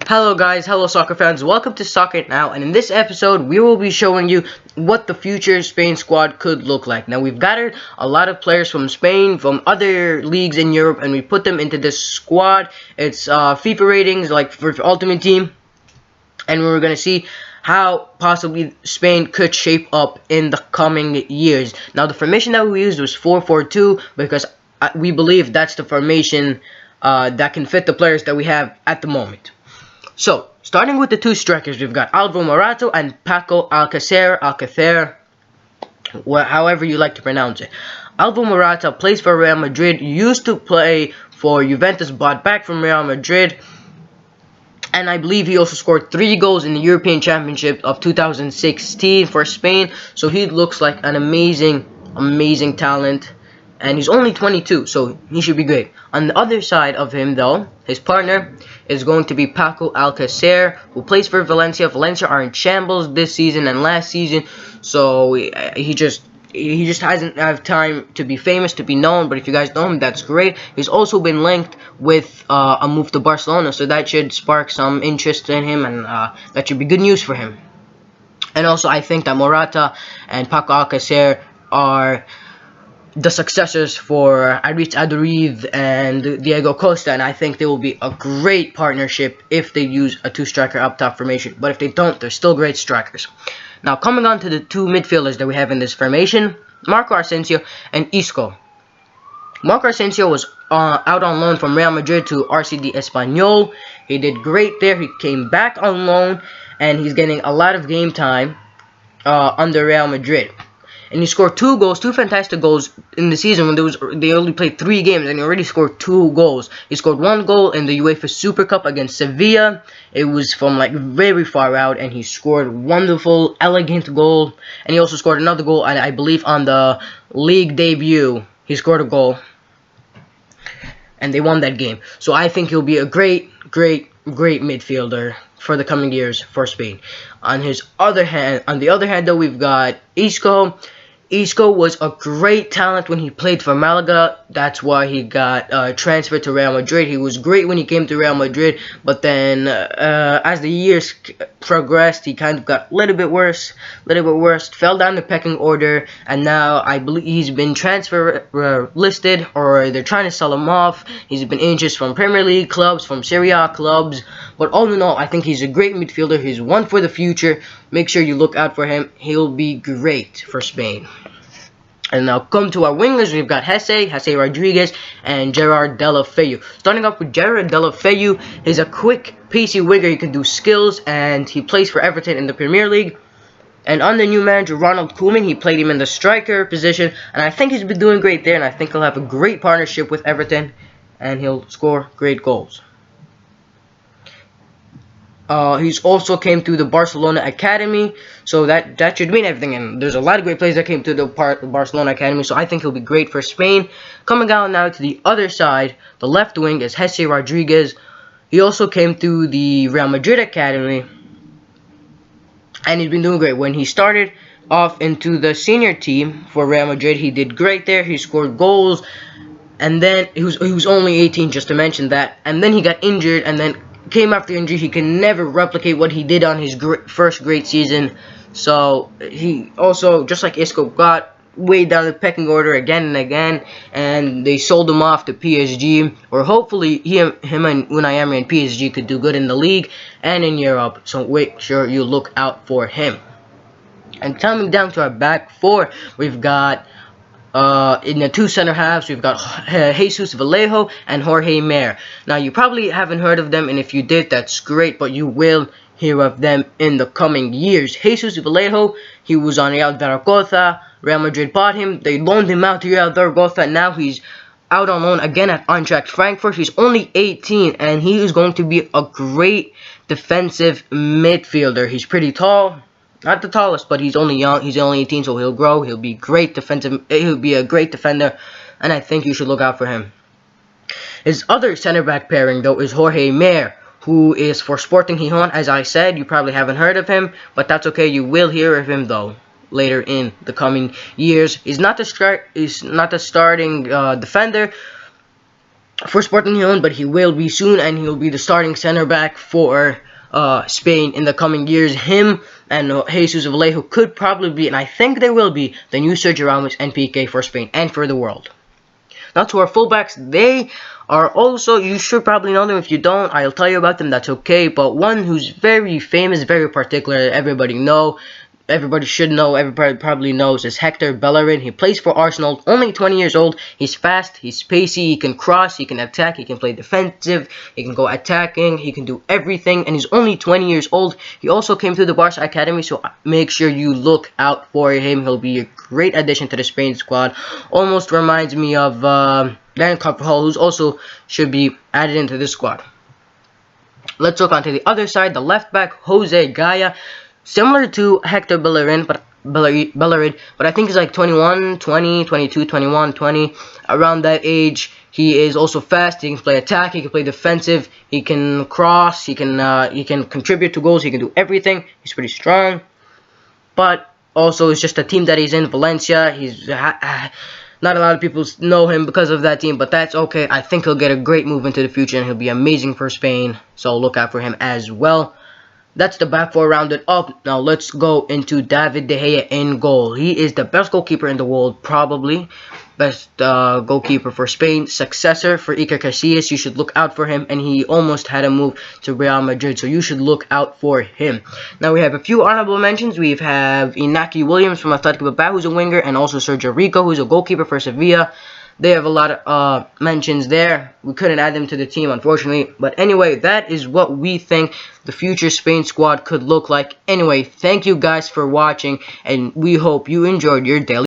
Hello guys, hello soccer fans, welcome to Soccer Now, and in this episode we will be showing you what the future Spain squad could look like. Now we've gathered a lot of players from Spain, from other leagues in Europe, and we put them into this squad. It's FIFA ratings like for Ultimate Team, and we're going to see how possibly Spain could shape up in the coming years. Now the formation that we used was 4-4-2 because we believe that's the formation that can fit the players that we have at the moment. So, starting with the two strikers, we've got Alvaro Morata and Paco Alcacer, however you like to pronounce it. Alvaro Morata plays for Real Madrid, used to play for Juventus, bought back from Real Madrid, and I believe he also scored 3 goals in the European Championship of 2016 for Spain, so he looks like an amazing talent. And he's only 22, so he should be great. On the other side of him, though, his partner is going to be Paco Alcacer, who plays for Valencia. Valencia are in shambles this season and last season, so he just hasn't had time to be famous, to be known. But if you guys know him, that's great. He's also been linked with a move to Barcelona, so that should spark some interest in him, and that should be good news for him. And also, I think that Morata and Paco Alcacer are the successors for Aritz Aduriz and Diego Costa, and I think they will be a great partnership if they use a two-striker up top formation. But if they don't, they're still great strikers. Now, coming on to the two midfielders that we have in this formation, Marco Asensio and Isco. Marco Asensio was out on loan from Real Madrid to RCD Espanyol. He did great there. He came back on loan, and he's getting a lot of game time under Real Madrid. And he scored 2 goals, 2 fantastic goals in the season when they only played 3 games, and he already scored 2 goals. He scored 1 goal in the UEFA Super Cup against Sevilla. It was from like very far out, and he scored wonderful, elegant goal. And he also scored another goal, and I believe on the league debut, he scored a goal, and they won that game. So I think he'll be a great midfielder for the coming years for Spain. On the other hand, though, we've got Isco. Isco was a great talent when he played for Malaga. That's why he got transferred to Real Madrid. He was great when he came to Real Madrid, but then as the years progressed, he kind of got a little bit worse, fell down the pecking order, and now I believe he's been transfer listed, or they're trying to sell him off. He's been interest from Premier League clubs, from Serie A clubs, but all in all, I think he's a great midfielder. He's one for the future. Make sure you look out for him. He'll be great for Spain. And now come to our wingers. We've got Jesse Rodriguez, and Gerard Deulofeu. Starting off with Gerard Deulofeu, he's a quick, pacey winger. He can do skills, and he plays for Everton in the Premier League. And under new manager Ronald Koeman, he played him in the striker position, and I think he's been doing great there, and I think he'll have a great partnership with Everton, and he'll score great goals. He's also came through the Barcelona Academy, so that should mean everything. And there's a lot of great players that came through the Barcelona Academy, so I think he'll be great for Spain. Coming out now to the other side, the left wing is Jesse Rodriguez. He also came through the Real Madrid Academy, and he's been doing great. When he started off into the senior team for Real Madrid, he did great there. He scored goals, and then he was only 18, just to mention that. And then he got injured, and then came after injury. He can never replicate what he did on his first great season. So he also, just like Isco, got way down the pecking order again and again, and they sold him off to PSG, or hopefully him and Unai Emery and PSG could do good in the league and in Europe. So make sure you look out for him. And coming down to our back four, we've got in the two center halves, we've got Jesus Vallejo and Jorge Mer. Now, you probably haven't heard of them, and if you did, that's great, but you will hear of them in the coming years. Jesus Vallejo, he was on Real Zaragoza. Real Madrid bought him. They loaned him out to Real Zaragoza. Now he's out on loan again at Eintracht Frankfurt. He's only 18, and he is going to be a great defensive midfielder. He's pretty tall. Not the tallest, but he's only young. He's only 18, so he'll grow. He'll be great defensive. He'll be a great defender, and I think you should look out for him. His other center back pairing, though, is Jorge Mer, who is for Sporting Gijón. As I said, you probably haven't heard of him, but that's okay. You will hear of him though later in the coming years. He's not the starting defender, for Sporting Leon, but he will be soon, and he'll be the starting center back for Spain in the coming years. Him and Jesus Vallejo could probably be, and I think they will be, the new Sergio Ramos and PK for Spain and for the world. Now to our fullbacks, they are also, you should probably know them. If you don't, I'll tell you about them, that's okay. But one who's very famous, very particular, everybody should know, everybody probably knows, is Hector Bellerin. He plays for Arsenal, only 20 years old. He's fast, he's pacey, he can cross, he can attack, he can play defensive, he can go attacking, he can do everything, and he's only 20 years old. He also came through the Barca Academy, so make sure you look out for him. He'll be a great addition to the Spain squad. Almost reminds me of Dan Carvajal, who's also should be added into this squad. Let's look onto the other side, the left back, Jose Gaya. Similar to Hector Bellerin, but I think he's like 21, 20, 22, 21, 20, around that age. He is also fast. He can play attack. He can play defensive. He can cross. He can contribute to goals. He can do everything. He's pretty strong, but also it's just a team that he's in, Valencia. He's not a lot of people know him because of that team, but that's okay. I think he'll get a great move into the future, and he'll be amazing for Spain. So look out for him as well. That's the back four rounded up. Now let's go into David De Gea in goal. He is the best goalkeeper in the world, probably. Best goalkeeper for Spain. Successor for Iker Casillas. You should look out for him. And he almost had a move to Real Madrid, so you should look out for him. Now we have a few honorable mentions. We have Inaki Williams from Athletic Bilbao, who's a winger, and also Sergio Rico, who's a goalkeeper for Sevilla. They have a lot of mentions there. We couldn't add them to the team, unfortunately. But anyway, that is what we think the future Spain squad could look like. Anyway, thank you guys for watching, and we hope you enjoyed your daily